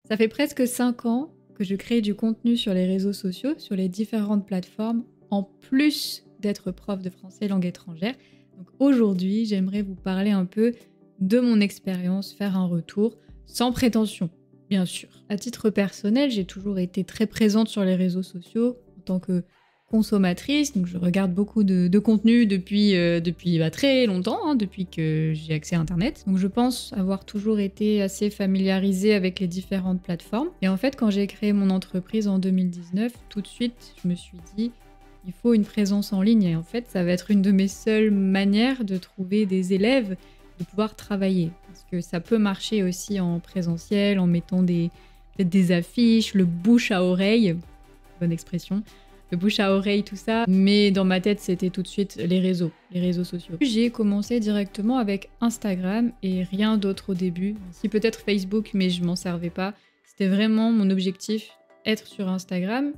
Ça fait presque 5 ans que je crée du contenu sur les réseaux sociaux, sur les différentes plateformes, en plus d'être prof de français langue étrangère. Donc aujourd'hui, j'aimerais vous parler un peu de mon expérience, faire un retour, sans prétention, bien sûr. À titre personnel, j'ai toujours été très présente sur les réseaux sociaux en tant que consommatrice, donc je regarde beaucoup de contenu depuis très longtemps, hein, depuis que j'ai accès à Internet. Donc je pense avoir toujours été assez familiarisée avec les différentes plateformes. Et en fait, quand j'ai créé mon entreprise en 2019, tout de suite, je me suis dit, il faut une présence en ligne. Et en fait, ça va être une de mes seules manières de trouver des élèves, de pouvoir travailler. Parce que ça peut marcher aussi en présentiel, en mettant peut-être des affiches, le bouche à oreille, bonne expression, le bouche à oreille, tout ça. Mais dans ma tête, c'était tout de suite les réseaux sociaux. J'ai commencé directement avec Instagram et rien d'autre au début. Si peut-être Facebook, mais je m'en servais pas. C'était vraiment mon objectif, être sur Instagram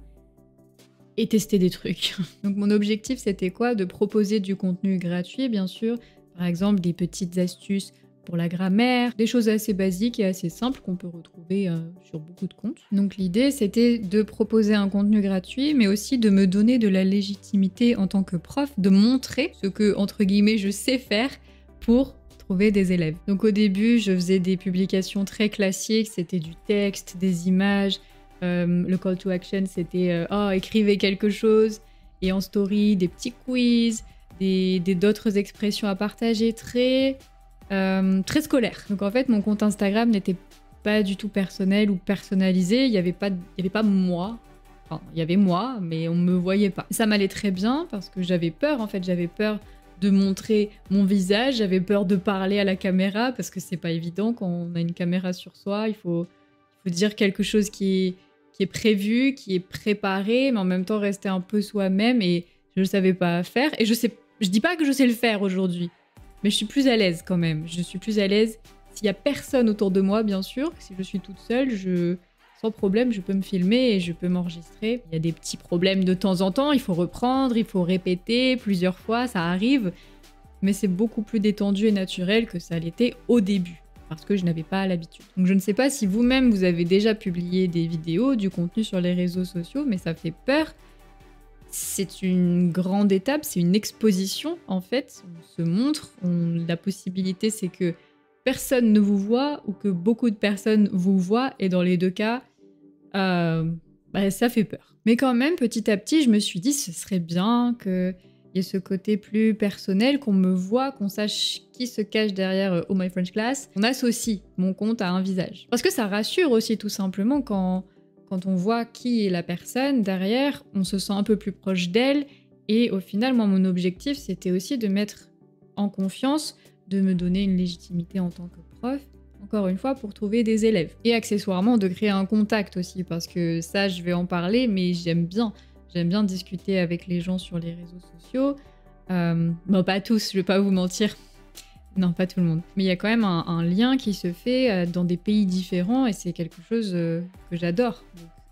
et tester des trucs. Donc mon objectif, c'était quoi? De proposer du contenu gratuit, bien sûr. Par exemple, des petites astuces pour la grammaire, des choses assez basiques et assez simples qu'on peut retrouver sur beaucoup de comptes. Donc l'idée, c'était de proposer un contenu gratuit, mais aussi de me donner de la légitimité en tant que prof, de montrer ce que, entre guillemets, je sais faire pour trouver des élèves. Donc au début, je faisais des publications très classiques, c'était du texte, des images, le call to action, c'était écrivez quelque chose, et en story, des petits quiz, d'autres expressions à partager très scolaire. Donc en fait, mon compte Instagram n'était pas du tout personnel ou personnalisé. Il y avait pas moi. Enfin, il y avait moi, mais on me voyait pas. Ça m'allait très bien parce que j'avais peur. En fait, j'avais peur de montrer mon visage. J'avais peur de parler à la caméra parce que c'est pas évident quand on a une caméra sur soi. Il faut dire quelque chose qui est prévu, qui est préparé, mais en même temps rester un peu soi-même. Et je ne savais pas faire. Et je dis pas que je sais le faire aujourd'hui. Mais je suis plus à l'aise quand même. Je suis plus à l'aise s'il y a personne autour de moi, bien sûr. Si je suis toute seule, sans problème, je peux me filmer et je peux m'enregistrer. Il y a des petits problèmes de temps en temps. Il faut reprendre, il faut répéter plusieurs fois, ça arrive. Mais c'est beaucoup plus détendu et naturel que ça l'était au début, parce que je n'avais pas l'habitude. Donc je ne sais pas si vous-même, vous avez déjà publié des vidéos, du contenu sur les réseaux sociaux, mais ça fait peur. C'est une grande étape, c'est une exposition en fait. On se montre, la possibilité c'est que personne ne vous voit ou que beaucoup de personnes vous voient et dans les deux cas, ça fait peur. Mais quand même, petit à petit, je me suis dit ce serait bien qu'il y ait ce côté plus personnel, qu'on me voit, qu'on sache qui se cache derrière Oh My French Class. On associe mon compte à un visage. Parce que ça rassure aussi tout simplement quand on voit qui est la personne derrière, on se sent un peu plus proche d'elle. Et au final, moi, mon objectif, c'était aussi de mettre en confiance, de me donner une légitimité en tant que prof, encore une fois, pour trouver des élèves. Et accessoirement, de créer un contact aussi, parce que ça, je vais en parler, mais j'aime bien discuter avec les gens sur les réseaux sociaux. Bon, pas tous, je vais pas vous mentir. Non, pas tout le monde. Mais il y a quand même un lien qui se fait dans des pays différents et c'est quelque chose que j'adore,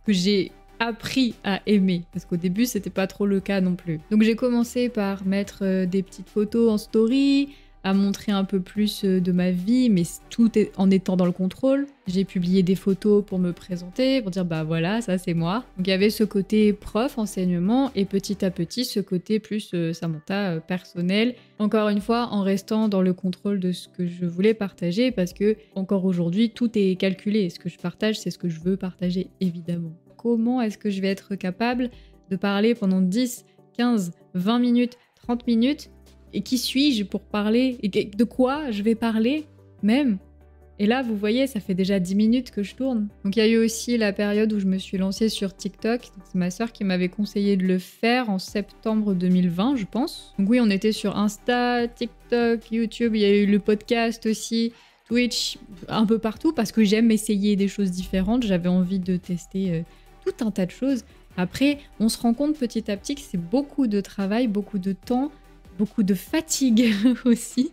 que j'ai appris à aimer. Parce qu'au début, c'était pas trop le cas non plus. Donc j'ai commencé par mettre des petites photos en story, à montrer un peu plus de ma vie, mais tout en étant dans le contrôle. J'ai publié des photos pour me présenter, pour dire bah voilà, ça c'est moi. Donc il y avait ce côté prof, enseignement, et petit à petit ce côté plus Samantha personnel. Encore une fois, en restant dans le contrôle de ce que je voulais partager, parce que encore aujourd'hui, tout est calculé. Ce que je partage, c'est ce que je veux partager, évidemment. Comment est-ce que je vais être capable de parler pendant 10, 15, 20 minutes, 30 minutes? Et qui suis-je pour parler? Et de quoi je vais parler même? Et là, vous voyez, ça fait déjà 10 minutes que je tourne. Donc il y a eu aussi la période où je me suis lancée sur TikTok. C'est ma sœur qui m'avait conseillé de le faire en septembre 2020, je pense. Donc oui, on était sur Insta, TikTok, YouTube, il y a eu le podcast aussi, Twitch, un peu partout, parce que j'aime essayer des choses différentes. J'avais envie de tester tout un tas de choses. Après, on se rend compte petit à petit que c'est beaucoup de travail, beaucoup de temps, beaucoup de fatigue aussi.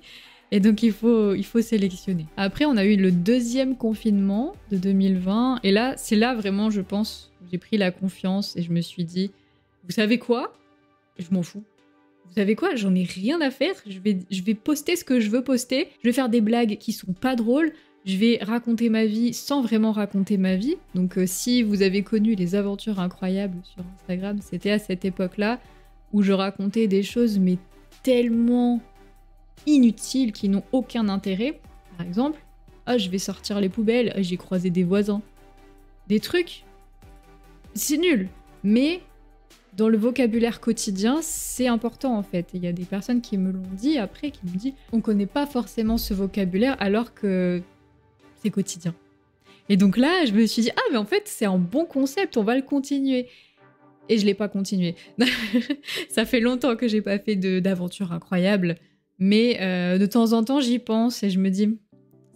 Et donc, il faut sélectionner. Après, on a eu le deuxième confinement de 2020. Et là, c'est là vraiment, je pense, j'ai pris la confiance et je me suis dit, vous savez quoi? Je m'en fous. Vous savez quoi? J'en ai rien à faire. Je vais poster ce que je veux poster. Je vais faire des blagues qui sont pas drôles. Je vais raconter ma vie sans vraiment raconter ma vie. Donc si vous avez connu les aventures incroyables sur Instagram, c'était à cette époque-là où je racontais des choses mais tellement inutiles qui n'ont aucun intérêt. Par exemple, je vais sortir les poubelles, j'ai croisé des voisins. Des trucs, c'est nul. Mais dans le vocabulaire quotidien, c'est important en fait. Il y a des personnes qui me l'ont dit après, qui me disent on connaît pas forcément ce vocabulaire alors que c'est quotidien. Et donc là, je me suis dit ah mais en fait c'est un bon concept, on va le continuer. Et je l'ai pas continué. Ça fait longtemps que j'ai pas fait d'aventures incroyables, mais de temps en temps j'y pense et je me dis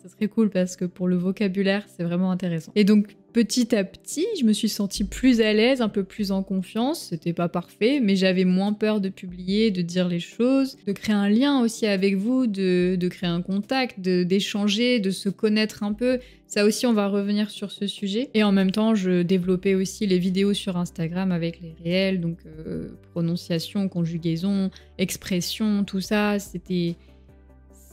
ça serait cool parce que pour le vocabulaire, c'est vraiment intéressant. Et donc, petit à petit, je me suis sentie plus à l'aise, un peu plus en confiance. C'était pas parfait, mais j'avais moins peur de publier, de dire les choses, de créer un lien aussi avec vous, de créer un contact, d'échanger, de se connaître un peu. Ça aussi, on va revenir sur ce sujet. Et en même temps, je développais aussi les vidéos sur Instagram avec les réels, donc prononciation, conjugaison, expression, tout ça,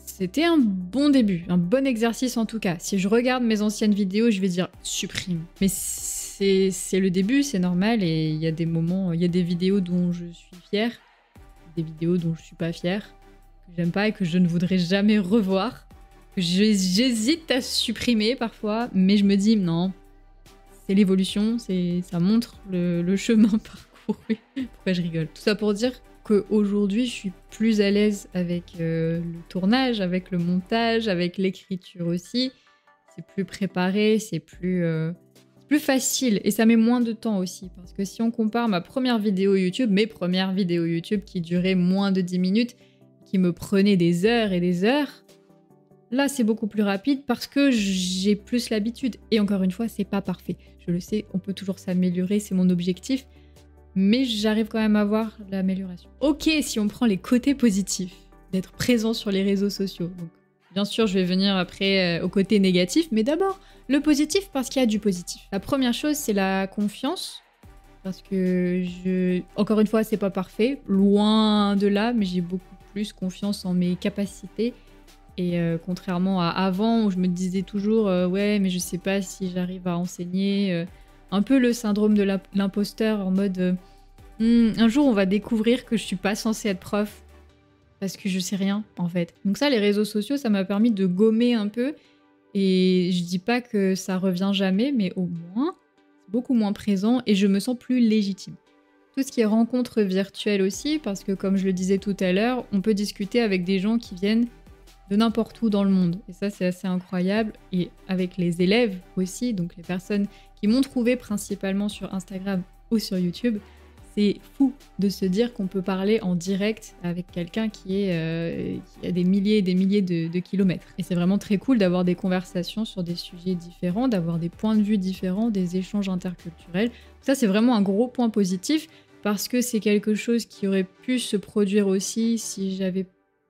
C'était un bon début, un bon exercice en tout cas. Si je regarde mes anciennes vidéos, je vais dire supprime. Mais c'est le début, c'est normal et il y a des moments, il y a des vidéos dont je suis fière, des vidéos dont je suis pas fière, que j'aime pas et que je ne voudrais jamais revoir. J'hésite à supprimer parfois, mais je me dis non, c'est l'évolution, ça montre le chemin parcouru. Pourquoi je rigole? Tout ça pour dire qu'aujourd'hui, je suis plus à l'aise avec le tournage, avec le montage, avec l'écriture aussi. C'est plus préparé, c'est plus facile et ça met moins de temps aussi. Parce que si on compare ma première vidéo YouTube, mes premières vidéos YouTube qui duraient moins de 10 minutes, qui me prenaient des heures et des heures, là, c'est beaucoup plus rapide parce que j'ai plus l'habitude. Et encore une fois, c'est pas parfait. Je le sais, on peut toujours s'améliorer, c'est mon objectif. Mais j'arrive quand même à voir l'amélioration. Ok, si on prend les côtés positifs d'être présent sur les réseaux sociaux. Donc, bien sûr, je vais venir après au côté négatif, mais d'abord, le positif parce qu'il y a du positif. La première chose, c'est la confiance. Parce que encore une fois, c'est pas parfait, loin de là, mais j'ai beaucoup plus confiance en mes capacités. Et contrairement à avant, où je me disais toujours ouais, mais je sais pas si j'arrive à enseigner. Un peu le syndrome de l'imposteur en mode un jour on va découvrir que je suis pas censée être prof parce que je sais rien en fait. Donc ça, les réseaux sociaux, ça m'a permis de gommer un peu et je dis pas que ça revient jamais, mais au moins c'est beaucoup moins présent et je me sens plus légitime. Tout ce qui est rencontres virtuelles aussi, parce que comme je le disais tout à l'heure, on peut discuter avec des gens qui viennent de n'importe où dans le monde. Et ça, c'est assez incroyable. Et avec les élèves aussi, donc les personnes qui m'ont trouvé principalement sur Instagram ou sur YouTube, c'est fou de se dire qu'on peut parler en direct avec quelqu'un qui a des milliers et des milliers de kilomètres. Et c'est vraiment très cool d'avoir des conversations sur des sujets différents, d'avoir des points de vue différents, des échanges interculturels. Ça, c'est vraiment un gros point positif parce que c'est quelque chose qui aurait pu se produire aussi si j'avais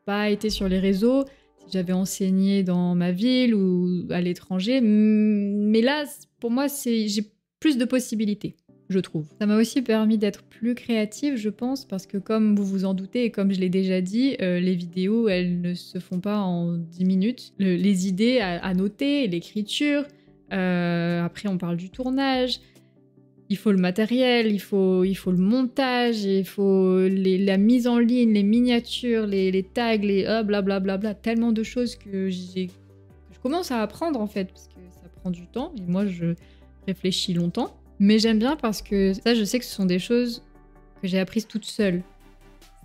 pas été sur les réseaux, j'avais enseigné dans ma ville ou à l'étranger, mais là, pour moi, j'ai plus de possibilités, je trouve. Ça m'a aussi permis d'être plus créative, je pense, parce que comme vous vous en doutez et comme je l'ai déjà dit, les vidéos, elles ne se font pas en 10 minutes. Les idées à noter, l'écriture, après on parle du tournage, il faut le matériel, il faut le montage, il faut la mise en ligne, les miniatures, les tags, les blablabla, tellement de choses que je commence à apprendre en fait, parce que ça prend du temps et moi je réfléchis longtemps. Mais j'aime bien parce que ça, je sais que ce sont des choses que j'ai apprises toute seule.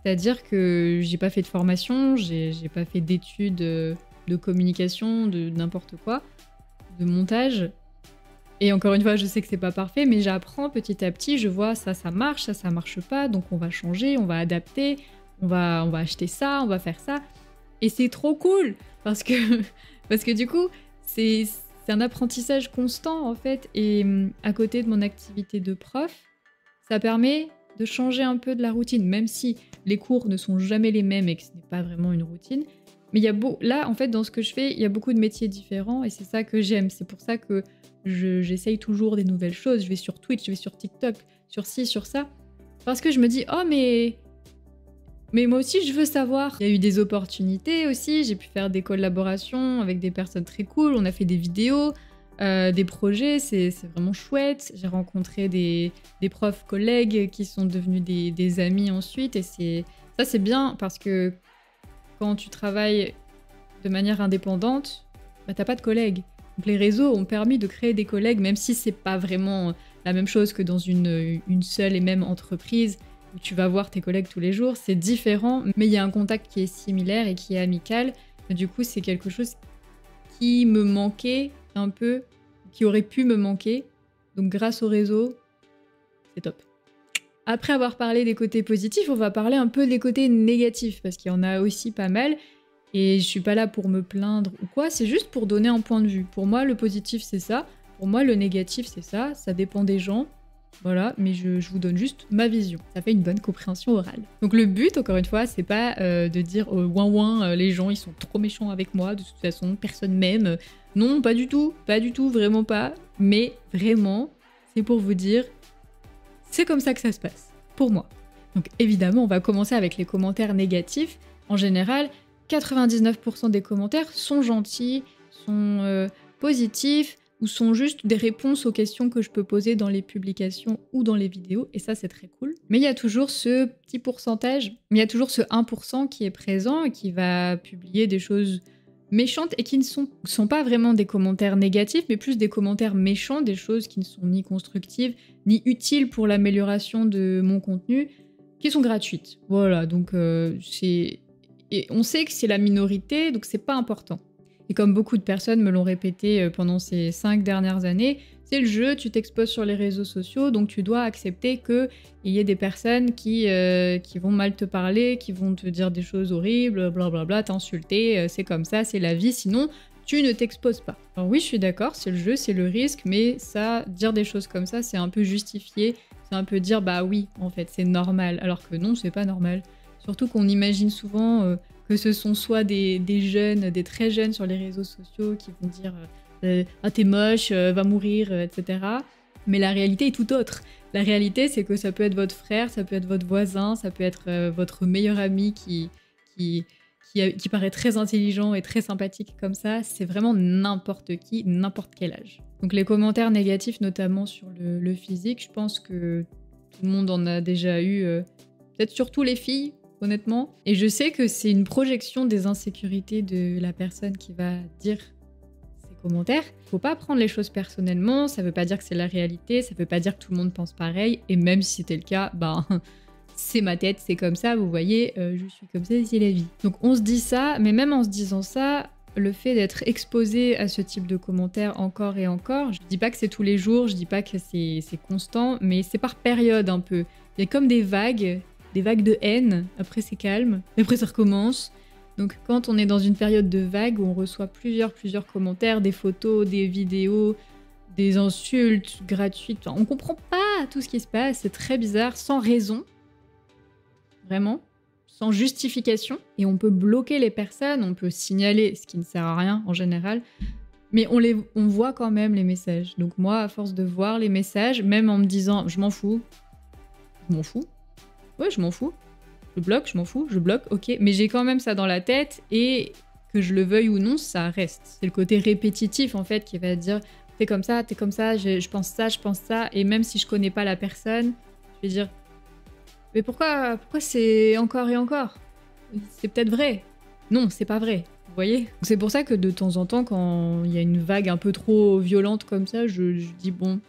C'est-à-dire que j'ai pas fait de formation, j'ai pas fait d'études de communication, de n'importe quoi, de montage. Et encore une fois, je sais que c'est pas parfait, mais j'apprends petit à petit, je vois ça marche, ça marche pas, donc on va changer, on va adapter, on va acheter ça, on va faire ça. Et c'est trop cool parce que du coup, c'est un apprentissage constant en fait. Et à côté de mon activité de prof, ça permet de changer un peu de la routine, même si les cours ne sont jamais les mêmes et que ce n'est pas vraiment une routine. Mais là, en fait, dans ce que je fais, il y a beaucoup de métiers différents et c'est ça que j'aime. C'est pour ça que j'essaye toujours des nouvelles choses. Je vais sur Twitch, je vais sur TikTok, sur ci, sur ça. Parce que je me dis, oh mais Mais moi aussi, je veux savoir. Il y a eu des opportunités aussi, j'ai pu faire des collaborations avec des personnes très cool, on a fait des vidéos, des projets, c'est vraiment chouette. J'ai rencontré des profs collègues qui sont devenus des amis ensuite, et ça c'est bien parce que quand tu travailles de manière indépendante, bah, t'as pas de collègues. Donc les réseaux ont permis de créer des collègues, même si c'est pas vraiment la même chose que dans une seule et même entreprise où tu vas voir tes collègues tous les jours. C'est différent, mais il y a un contact qui est similaire et qui est amical. Et du coup, c'est quelque chose qui me manquait un peu, qui aurait pu me manquer. Donc grâce au réseau, c'est top. Après avoir parlé des côtés positifs, on va parler un peu des côtés négatifs, parce qu'il y en a aussi pas mal. Et je suis pas là pour me plaindre ou quoi, c'est juste pour donner un point de vue. Pour moi, le positif, c'est ça. Pour moi, le négatif, c'est ça. Ça dépend des gens. Voilà, mais je vous donne juste ma vision. Ça fait une bonne compréhension orale. Donc le but, encore une fois, c'est pas de dire ouin ouin, les gens, ils sont trop méchants avec moi, de toute façon, personne m'aime. Non, pas du tout, vraiment pas. Mais vraiment, c'est pour vous dire, c'est comme ça que ça se passe, pour moi. Donc évidemment, on va commencer avec les commentaires négatifs. En général, 99% des commentaires sont gentils, sont positifs, ou sont juste des réponses aux questions que je peux poser dans les publications ou dans les vidéos, et ça c'est très cool. Mais il y a toujours ce petit pourcentage, mais il y a toujours ce 1% qui est présent et qui va publier des choses méchantes et qui ne sont pas vraiment des commentaires négatifs, mais plus des commentaires méchants, des choses qui ne sont ni constructives, ni utiles pour l'amélioration de mon contenu, qui sont gratuites. Voilà, donc c'est... Et on sait que c'est la minorité, donc c'est pas important. Et comme beaucoup de personnes me l'ont répété pendant ces 5 dernières années, c'est le jeu, tu t'exposes sur les réseaux sociaux, donc tu dois accepter qu'il y ait des personnes qui vont mal te parler, qui vont te dire des choses horribles, blablabla, t'insulter, c'est comme ça, c'est la vie, sinon tu ne t'exposes pas. Alors oui, je suis d'accord, c'est le jeu, c'est le risque, mais ça, dire des choses comme ça, c'est un peu justifié, c'est un peu dire bah oui, en fait, c'est normal, alors que non, c'est pas normal. Surtout qu'on imagine souvent que ce sont soit des jeunes, des très jeunes sur les réseaux sociaux qui vont dire ah t'es moche, va mourir, etc. Mais la réalité est tout autre. La réalité, c'est que ça peut être votre frère, ça peut être votre voisin, ça peut être votre meilleur ami qui paraît très intelligent et très sympathique comme ça. C'est vraiment n'importe qui, n'importe quel âge. Donc les commentaires négatifs, notamment sur le physique, je pense que tout le monde en a déjà eu, peut-être surtout les filles, honnêtement. Et je sais que c'est une projection des insécurités de la personne qui va dire ces commentaires. Faut pas prendre les choses personnellement, ça veut pas dire que c'est la réalité, ça veut pas dire que tout le monde pense pareil, et même si c'était le cas, ben c'est ma tête, c'est comme ça, vous voyez, je suis comme ça, c'est la vie. Donc on se dit ça, mais même en se disant ça, le fait d'être exposé à ce type de commentaires encore et encore, je dis pas que c'est tous les jours, je dis pas que c'est constant, mais c'est par période un peu. Il y a comme des vagues de haine, après c'est calme, après ça recommence. Donc quand on est dans une période de vague où on reçoit plusieurs commentaires, des photos, des vidéos, des insultes gratuites, enfin, on comprend pas tout ce qui se passe, c'est très bizarre, sans raison, vraiment, sans justification. Et on peut bloquer les personnes, on peut signaler, ce qui ne sert à rien en général, mais on voit quand même les messages. Donc moi, à force de voir les messages, même en me disant je m'en fous, ouais, je m'en fous. Je bloque, je m'en fous, je bloque, ok. Mais j'ai quand même ça dans la tête et que je le veuille ou non, ça reste. C'est le côté répétitif, en fait, qui va dire t'es comme ça, je pense ça. Et même si je connais pas la personne, je vais dire mais pourquoi c'est encore et encore? C'est peut-être vrai. Non, c'est pas vrai. Vous voyez? C'est pour ça que de temps en temps, quand il y a une vague un peu trop violente comme ça, je dis bon,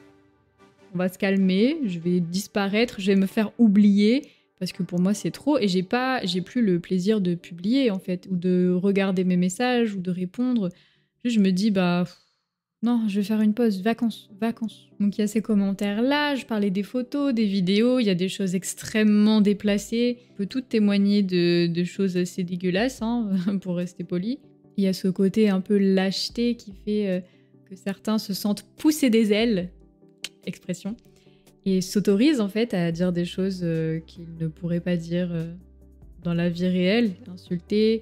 on va se calmer, je vais disparaître, je vais me faire oublier. Parce que pour moi, c'est trop. Et j'ai plus le plaisir de publier, en fait, ou de regarder mes messages, ou de répondre. Je me dis, bah, non, je vais faire une pause, vacances. Donc il y a ces commentaires-là, je parlais des photos, des vidéos, il y a des choses extrêmement déplacées. On peut tout témoigner de choses assez dégueulasses, hein, pour rester poli. Il y a ce côté un peu lâcheté qui fait que certains se sentent pousser des ailes, expression, et s'autorise en fait à dire des choses qu'ils ne pourraient pas dire dans la vie réelle, insulter,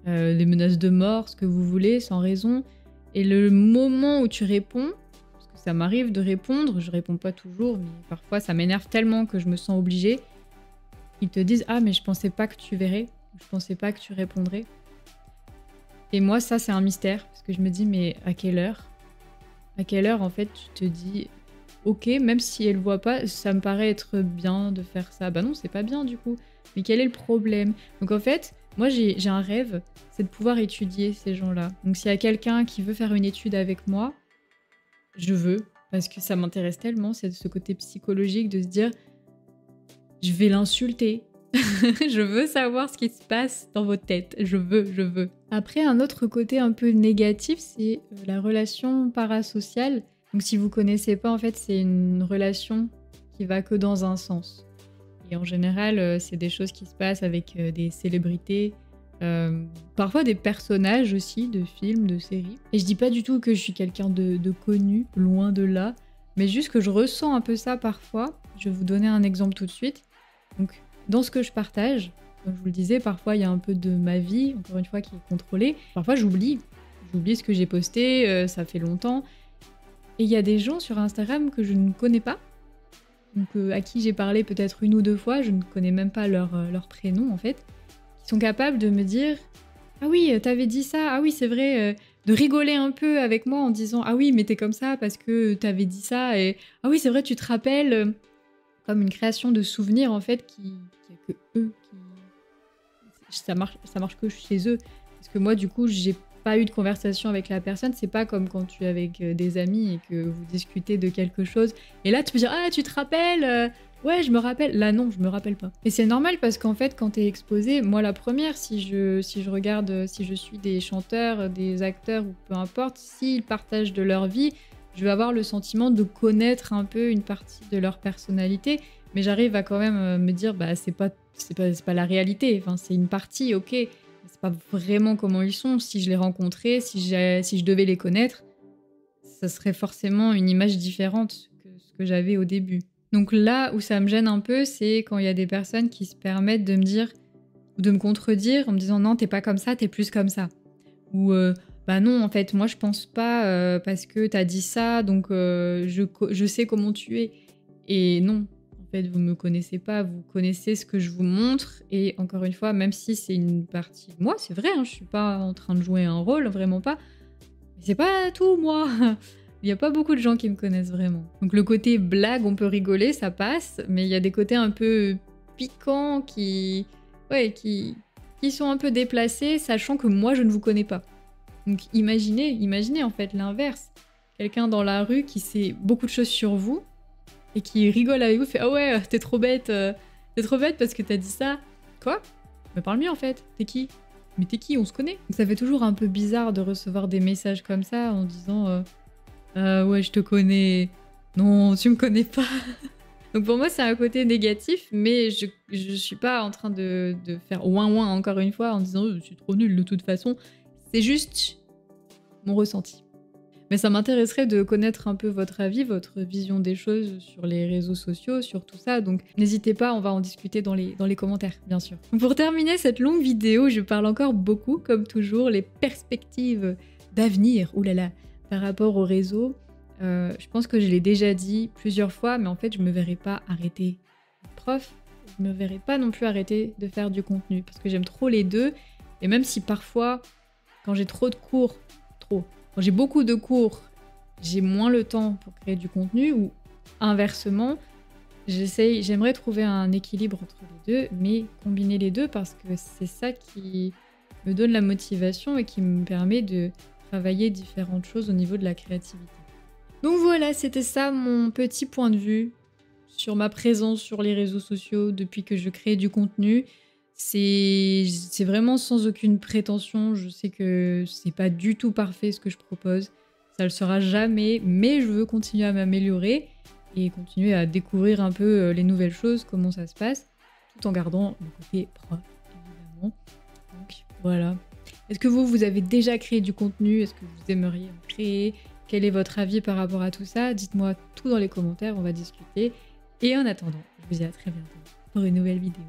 des menaces de mort, ce que vous voulez, sans raison. Et le moment où tu réponds, parce que ça m'arrive de répondre, je réponds pas toujours, mais parfois ça m'énerve tellement que je me sens obligée, ils te disent « Ah, mais je pensais pas que tu verrais, je pensais pas que tu répondrais. » Et moi, ça, c'est un mystère, parce que je me dis « Mais à quelle heure ? À quelle heure, en fait, tu te dis « Ok, même si elle voit pas, ça me paraît être bien de faire ça. » Bah non, c'est pas bien, du coup. Mais quel est le problème? Donc en fait, moi, j'ai un rêve, c'est de pouvoir étudier ces gens-là. Donc s'il y a quelqu'un qui veut faire une étude avec moi, je veux, parce que ça m'intéresse tellement, c'est ce côté psychologique de se dire je vais l'insulter. Je veux savoir ce qui se passe dans votre tête. Je veux. Après, un autre côté un peu négatif, c'est la relation parasociale. Donc si vous connaissez pas, en fait, c'est une relation qui va que dans un sens. Et en général, c'est des choses qui se passent avec des célébrités, parfois des personnages aussi de films, de séries. Et je dis pas du tout que je suis quelqu'un de connu, loin de là, mais juste que je ressens un peu ça parfois. Je vais vous donner un exemple tout de suite. Donc, dans ce que je partage, comme je vous le disais, parfois il y a un peu de ma vie, encore une fois, qui est contrôlée. Parfois j'oublie ce que j'ai posté, ça fait longtemps. Et il y a des gens sur Instagram que je ne connais pas, donc à qui j'ai parlé peut-être une ou deux fois, je ne connais même pas leur prénom en fait, qui sont capables de me dire « Ah oui, t'avais dit ça, ah oui c'est vrai », de rigoler un peu avec moi en disant « Ah oui, mais t'es comme ça parce que t'avais dit ça » et « Ah oui, c'est vrai, tu te rappelles », comme une création de souvenirs en fait qui a que eux qui... ça marche que chez eux. Parce que moi du coup, j'ai pas eu de conversation avec la personne, c'est pas comme quand tu es avec des amis et que vous discutez de quelque chose. Et là, tu peux dire « Ah, tu te rappelles ouais, je me rappelle. » Là, non, je me rappelle pas. Et c'est normal parce qu'en fait, quand t'es exposé, moi la première, si je regarde, si je suis des chanteurs, des acteurs ou peu importe, s'ils partagent de leur vie, je vais avoir le sentiment de connaître un peu une partie de leur personnalité, mais j'arrive à quand même me dire bah c'est pas la réalité, enfin c'est une partie, ok, mais c'est pas vraiment comment ils sont. Si je les rencontrais, si je devais les connaître, ça serait forcément une image différente que ce que j'avais au début. Donc là où ça me gêne un peu, c'est quand il y a des personnes qui se permettent de me dire ou de me contredire en me disant non, t'es pas comme ça, t'es plus comme ça. Ou bah non, en fait, moi je pense pas parce que t'as dit ça, donc je sais comment tu es. Et non, en fait, vous me connaissez pas, vous connaissez ce que je vous montre. Et encore une fois, même si c'est une partie de moi, c'est vrai, hein, je suis pas en train de jouer un rôle, vraiment pas. Mais c'est pas tout, moi. Il y a pas beaucoup de gens qui me connaissent vraiment. Donc le côté blague, on peut rigoler, ça passe, mais il y a des côtés un peu piquants qui sont un peu déplacés, sachant que moi, je ne vous connais pas. Donc imaginez en fait l'inverse. Quelqu'un dans la rue qui sait beaucoup de choses sur vous et qui rigole avec vous, fait « Ah ouais, t'es trop bête parce que t'as dit ça. » Quoi? Mais parle mieux en fait, t'es qui? Mais t'es qui? On se connaît. Donc ça fait toujours un peu bizarre de recevoir des messages comme ça en disant Ah ouais, je te connais. Non, tu me connais pas. » Donc pour moi, c'est un côté négatif, mais je suis pas en train de faire ouin encore une fois en disant je suis trop nulle de toute façon. C'est juste mon ressenti. Mais ça m'intéresserait de connaître un peu votre avis, votre vision des choses sur les réseaux sociaux, sur tout ça. Donc n'hésitez pas, on va en discuter dans les commentaires, bien sûr. Pour terminer cette longue vidéo, je parle encore beaucoup, comme toujours, les perspectives d'avenir, oulala, par rapport aux réseaux. Je pense que je l'ai déjà dit plusieurs fois, mais en fait, je me verrai pas arrêter d'être prof. Je me verrai pas non plus arrêter de faire du contenu, parce que j'aime trop les deux. Et même si parfois, quand j'ai trop de cours, quand j'ai beaucoup de cours, j'ai moins le temps pour créer du contenu, ou inversement, j'aimerais trouver un équilibre entre les deux, mais combiner les deux parce que c'est ça qui me donne la motivation et qui me permet de travailler différentes choses au niveau de la créativité. Donc voilà, c'était ça mon petit point de vue sur ma présence sur les réseaux sociaux depuis que je crée du contenu. C'est vraiment sans aucune prétention, je sais que c'est pas du tout parfait ce que je propose, ça le sera jamais, mais je veux continuer à m'améliorer et continuer à découvrir un peu les nouvelles choses, comment ça se passe, tout en gardant le côté prof, évidemment. Donc voilà. Est-ce que vous avez déjà créé du contenu? Est-ce que vous aimeriez en créer? Quel est votre avis par rapport à tout ça? Dites-moi tout dans les commentaires, on va discuter. Et en attendant, je vous dis à très bientôt pour une nouvelle vidéo.